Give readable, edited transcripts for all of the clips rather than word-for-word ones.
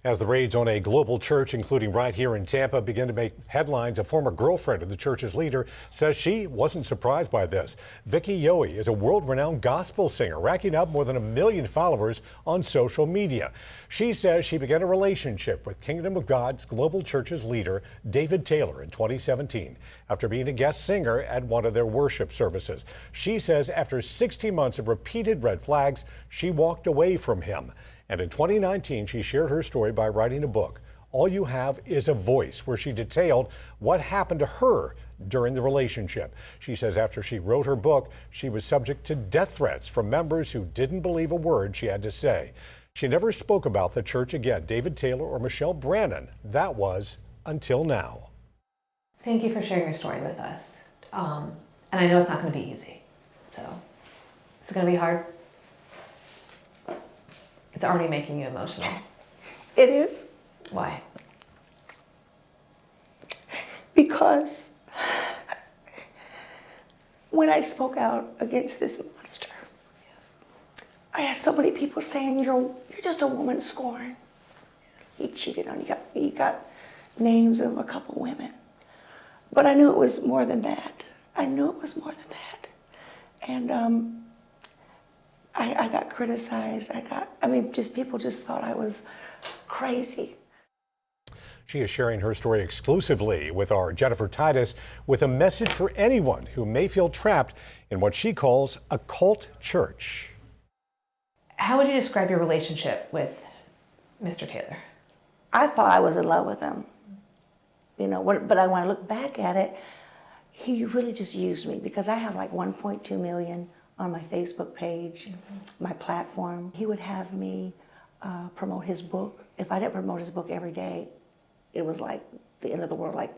As the raids on a global church, including right here in Tampa, begin to make headlines, a former girlfriend of the church's leader says she wasn't surprised by this. Vicki Yohe is a world-renowned gospel singer, racking up more than 1 million followers on social media. She says she began a relationship with Kingdom of God's Global Church's leader, David Taylor, in 2017, after being a guest singer at one of their worship services. She says after 16 months of repeated red flags, she walked away from him. And in 2019, she shared her story by writing a book, All You Have Is a Voice, where she detailed what happened to her during the relationship. She says after she wrote her book, she was subject to death threats from members who didn't believe a word she had to say. She never spoke about the church again, David Taylor or Michelle Brannon. That was until now. Thank you for sharing your story with us. And I know it's not going to be easy. So it's going to be hard. It's already making you emotional. It is. Why? Because when I spoke out against this monster, I had so many people saying, you're just a woman scorned. He cheated on you. You got names of a couple women. But I knew it was more than that. I knew it was more than that. And I got criticized. People just thought I was crazy. She is sharing her story exclusively with our Jennifer Titus with a message for anyone who may feel trapped in what she calls a cult church. How would you describe your relationship with Mr. Taylor? I thought I was in love with him, but when I look back at it, he really just used me because I have like 1.2 million on my Facebook page, my platform. He would have me promote his book. If I didn't promote his book every day, it was like the end of the world,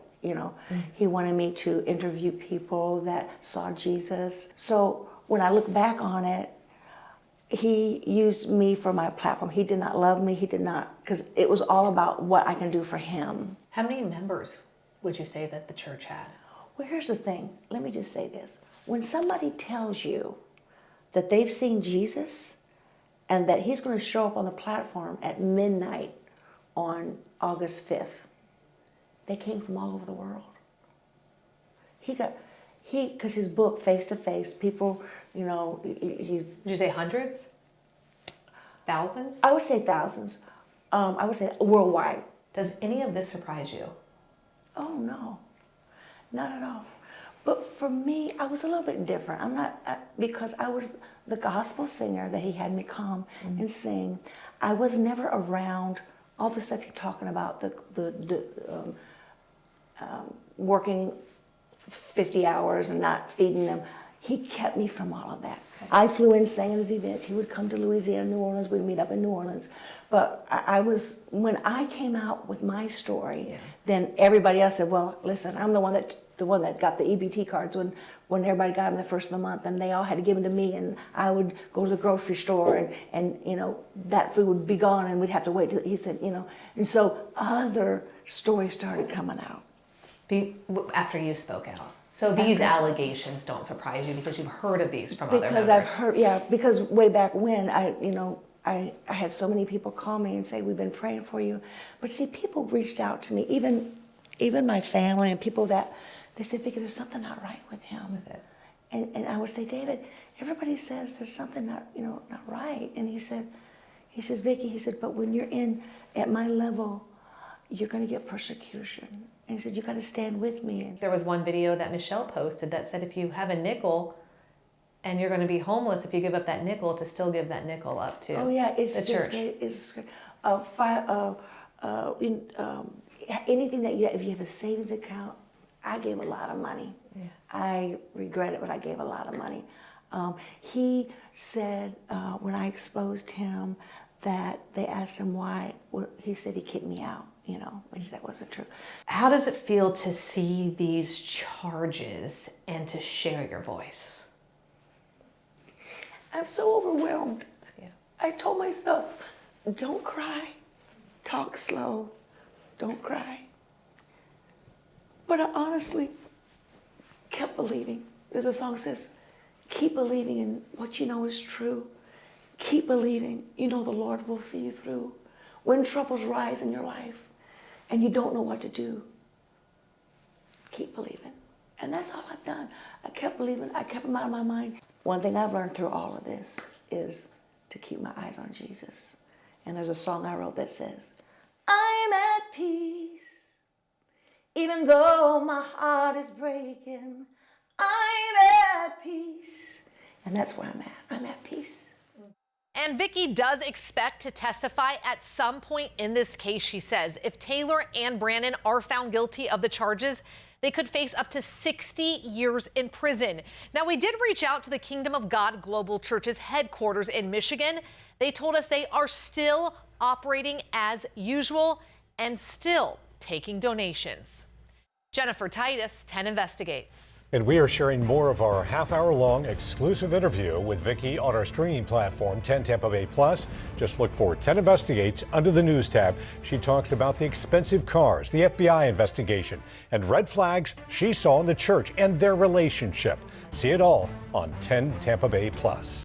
He wanted me to interview people that saw Jesus. So when I look back on it, he used me for my platform. He did not love me, because it was all about what I can do for him. How many members would you say that the church had? Well, here's the thing. Let me just say this. When somebody tells you that they've seen Jesus and that he's going to show up on the platform at midnight on August 5th, they came from all over the world. Because his book, Face to Face, people, Did you say hundreds? Thousands? I would say thousands. I would say worldwide. Does any of this surprise you? Oh, no. Not at all. But for me, I was a little bit different. I'm not, because I was the gospel singer that he had me come and sing. I was never around all the stuff you're talking about, the working 50 hours and not feeding them. He kept me from all of that. Okay. I flew in, sang at his events. He would come to Louisiana, New Orleans. We'd meet up in New Orleans. But when I came out with my story, then everybody else said, well, listen, I'm the one that got the EBT cards when everybody got them the first of the month, and they all had to give them to me, and I would go to the grocery store and that food would be gone and we'd have to wait till, he said, and so other stories started coming out. After you spoke out. So these allegations don't surprise you because you've heard of these from other members. Because I've heard, because way back when I had so many people call me and say, we've been praying for you. But see, people reached out to me, even my family and people that, they said, Vicki, there's something not right with him. With it. And I would say, David, everybody says there's something not right. And he says, Vicki, he said, but when you're at my level, you're going to get persecution. And he said, you got to stand with me. There was one video that Michelle posted that said if you have a nickel and you're going to be homeless if you give up that nickel, to still give that nickel up to it's the church. It's anything that if you have a savings account, I gave a lot of money. Yeah. I regret it, but I gave a lot of money. He said when I exposed him that they asked him why, he said he kicked me out, which that wasn't true. How does it feel to see these charges and to share your voice? I'm so overwhelmed. Yeah. I told myself, don't cry, talk slow, don't cry. But I honestly kept believing. There's a song that says, keep believing in what you know is true. Keep believing. The Lord will see you through. When troubles rise in your life and you don't know what to do, keep believing. And that's all I've done. I kept believing. I kept them out of my mind. One thing I've learned through all of this is to keep my eyes on Jesus. And there's a song I wrote that says, I'm at peace, even though my heart is breaking. I'm at peace. And that's where I'm at. I'm at peace. And Vicki does expect to testify at some point in this case, she says. If Taylor and Brandon are found guilty of the charges, they could face up to 60 years in prison. Now, we did reach out to the Kingdom of God Global Church's headquarters in Michigan. They told us they are still operating as usual and still taking donations. Jennifer Titus, 10 Investigates. And we are sharing more of our half-hour-long exclusive interview with Vicki on our streaming platform, 10 Tampa Bay Plus. Just look for 10 Investigates under the News tab. She talks about the expensive cars, the FBI investigation, and red flags she saw in the church and their relationship. See it all on 10 Tampa Bay Plus.